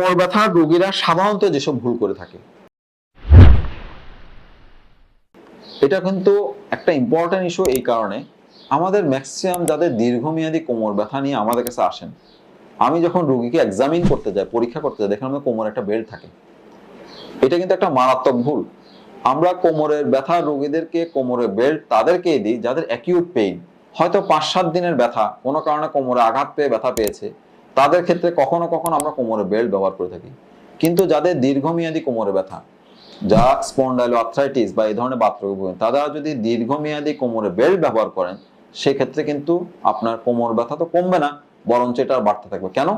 কোমর ব্যথার রোগীরা সাধারণত যেসব ভুল করে থাকে, এটা কিন্তু একটা ইম্পর্টেন্ট ইস্যু। এই কারণে আমাদের ম্যাক্সিমাম যাদের দীর্ঘমেয়াদী কোমর ব্যথা নিয়ে আমাদের কাছে আসেন, আমি যখন রোগীকে এক্সামিন করতে যাই, পরীক্ষা করতে যাই, দেখেন আমাদের কোমরে একটা বেল্ট থাকে। এটা কিন্তু একটা মারাত্মক ভুল। আমরা কোমরের ব্যথা রোগীদেরকে কোমরে বেল্ট তাদেরকেই দিই যাদের অ্যাকিউট পেইন, হয়তো 5-7 দিনের ব্যথা, কোনো কারণে কোমরে আঘাত পেয়ে ব্যথা পেয়েছে, তাদের ক্ষেত্রে কখনো কখনো আমরা কোমরে বেল্ট ব্যবহার করে থাকি। কিন্তু যাদের দীর্ঘমেয়াদী কোমরে ব্যথা, যা স্পন্ডাইলো আর্থ্রাইটিস বা এই ধরনের বাতরোগে ভোগেন, তারা যদি দীর্ঘমেয়াদী কোমরে বেল্ট ব্যবহার করেন, সেক্ষেত্রে কিন্তু আপনার কোমর ব্যথা তো কমবে না, বরঞ্চ এটা বাড়তে থাকবে। কেন?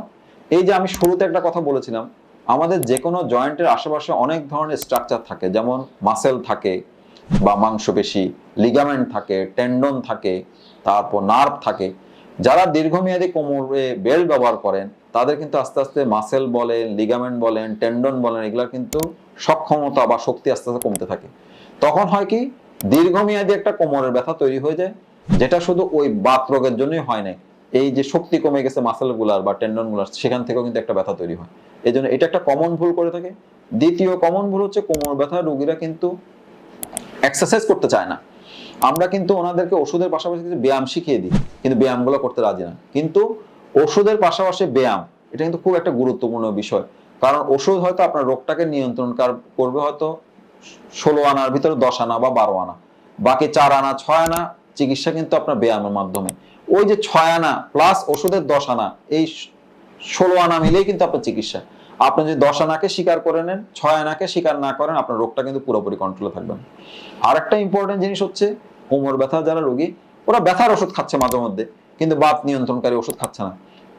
এই যে আমি শুরুতে একটা কথা বলেছিলাম, আমাদের যে কোনো জয়েন্টের আশেপাশে অনেক ধরনের স্ট্রাকচার থাকে, যেমন মাসেল থাকে বা মাংসপেশি, লিগামেন্ট থাকে, টেন্ডন থাকে, তারপর নার্ভ থাকে। যারা দীর্ঘমেয়াদী কোমরে বেল্ট ব্যবহার করেন, তাদের কিন্তু আস্তে আস্তে মাসেল বলেন, লিগামেন্ট বলেন, টেন্ডন বলেন, এগুলা কিন্তু সক্ষমতা বা শক্তি আস্তে আস্তে কমতে থাকে। তখন হয় কি, দীর্ঘমেয়াদী একটা কোমরের ব্যথা তৈরি হয়ে যায়, যেটা শুধু ওই বাত রোগের জন্যই হয় না, এই যে শক্তি কমে গেছে মাসেল গুলার বা টেন্ডন গুলার, সেখান থেকেও কিন্তু একটা ব্যথা তৈরি হয়। এই জন্য এটা একটা কমন ভুল করে থাকে। দ্বিতীয় কমন ভুল হচ্ছে, কোমর ব্যথা রোগীরা কিন্তু এক্সারসাইজ করতে চায় না। আমরা কিন্তু ওনাদেরকে ওষুধের পাশাপাশি কিছু ব্যায়াম শিখিয়ে দিই, কিন্তু ব্যায়ামগুলো করতে রাজি না। কিন্তু ওষুধের পাশাপাশি ব্যায়াম, এটা কিন্তু খুব একটা গুরুত্বপূর্ণ বিষয়। কারণ ওষুধ হয়তো আপনার রোগটাকে নিয়ন্ত্রণ করবে হয়তো 16 আনার ভিতরে 10 আনা বা 12 আনা, বাকি 4 আনা 6 আনা চিকিৎসা কিন্তু আপনার ব্যায়ামের মাধ্যমে। ওই যে 6 আনা প্লাস ওষুধের 10 আনা, এই 16 আনা মিলেই কিন্তু আপনার চিকিৎসা। আপনি যদি 10 আনাকে স্বীকার করে নেন, 6 আনাকে স্বীকার না করেন, আপনার রোগটা কিন্তু পুরোপুরি কন্ট্রোলে থাকবে না। আর একটা ইম্পর্টেন্ট জিনিস হচ্ছে, কোমর ব্যথা যারা রোগী, ওরা ব্যথার ওষুধ খাচ্ছে মাঝে মধ্যে, কিন্তু বাত নিয়ন্ত্রণকারী ওষুধ খাচ্ছে না।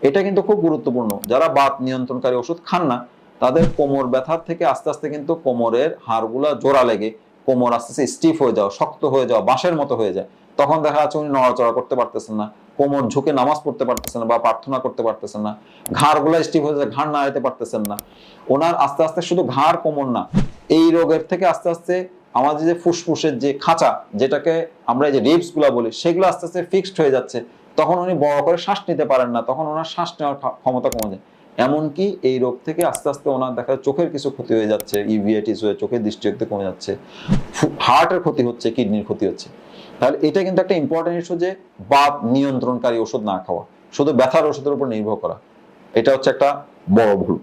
এটা কিন্তু খুব গুরুত্বপূর্ণ। যারা বাত নিয়ন্ত্রণকারী ওষুধ খান না, তাদের কোমর ব্যথার থেকে আস্তে আস্তে কিন্তু কোমরের হাড়গুলা জোড়া লেগে কোমর আস্তে আস্তে স্টিফ হয়ে যাওয়া, শক্ত হয়ে যাওয়া, বাঁশের মতো হয়ে যায়। তখন দেখা যাচ্ছে উনি নড়াচড়া করতে পারতেছেন না, কোমর ঝুঁকে নামাজ পড়তে পারতেছেন না বা প্রার্থনা করতে পারতেছেন না, ঘাড়গুলা স্টিফ হয়ে যায়, ঘাড় নাড়াতে পারতেছেন না। ওনার আস্তে আস্তে শুধু ঘাড় কোমর না, এই রোগের থেকে আস্তে আস্তে আমাদের যে ফুসফুসের যে খাঁচা, যেটাকে আমরা এই যে রিবস গুলা বলি, সেগুলো আস্তে আস্তে ফিক্সড হয়ে যাচ্ছে। তখন উনি বড় করে শ্বাস নিতে পারেন না, তখন ওনার শ্বাস নেওয়ার ক্ষমতা কমে যায়। এমনকি এই রোগ থেকে আস্তে আস্তে ওনার দেখা চোখের কিছু ক্ষতি হয়ে যাচ্ছে, ইভিআইটিস হয়ে চোখের দৃষ্টিশক্তি কমে যাচ্ছে, হার্টের ক্ষতি হচ্ছে, কিডনির ক্ষতি হচ্ছে। তাহলে এটা কিন্তু একটা ইম্পর্টেন্ট ইস্যু যে বাত নিয়ন্ত্রণকারী ওষুধ না খাওয়া, শুধু ব্যথার ওষুধের উপর নির্ভর করা, এটা হচ্ছে একটা বড় ভুল।